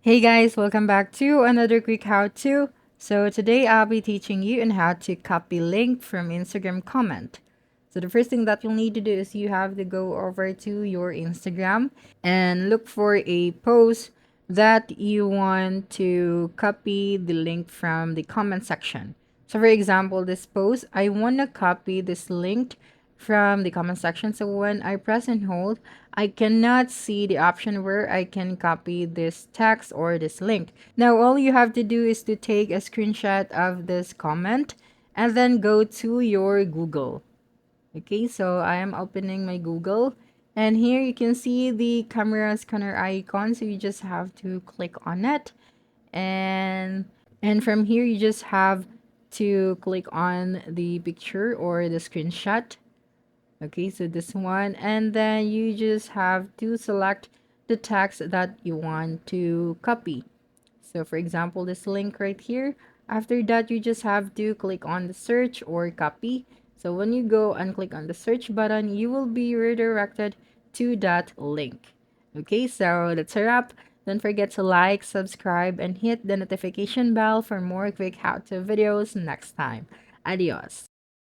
Hey guys, welcome back to another quick how-to. So today I'll be teaching you on how to copy link from Instagram comment. So the first thing that you'll need to do is you have to go over to your Instagram and look for a post that you want to copy the link from the comment section. So for example, this post, I want to copy this link from the comment section. So when I press and hold, I cannot see the option where I can copy this text or this link. Now, all you have to do is to take a screenshot of this comment and then go to your Google. Okay, so I am opening my Google and here you can see the camera scanner icon. So you just have to click on it and from here you just have to click on the picture or the screenshot. Okay, so this one, and then you just have to select the text that you want to copy. So for example, this link right here, after that, you just have to click on the search or copy. So when you go and click on the search button, you will be redirected to that link. Okay, so that's a wrap. Don't forget to like, subscribe, and hit the notification bell for more quick how-to videos next time. Adios.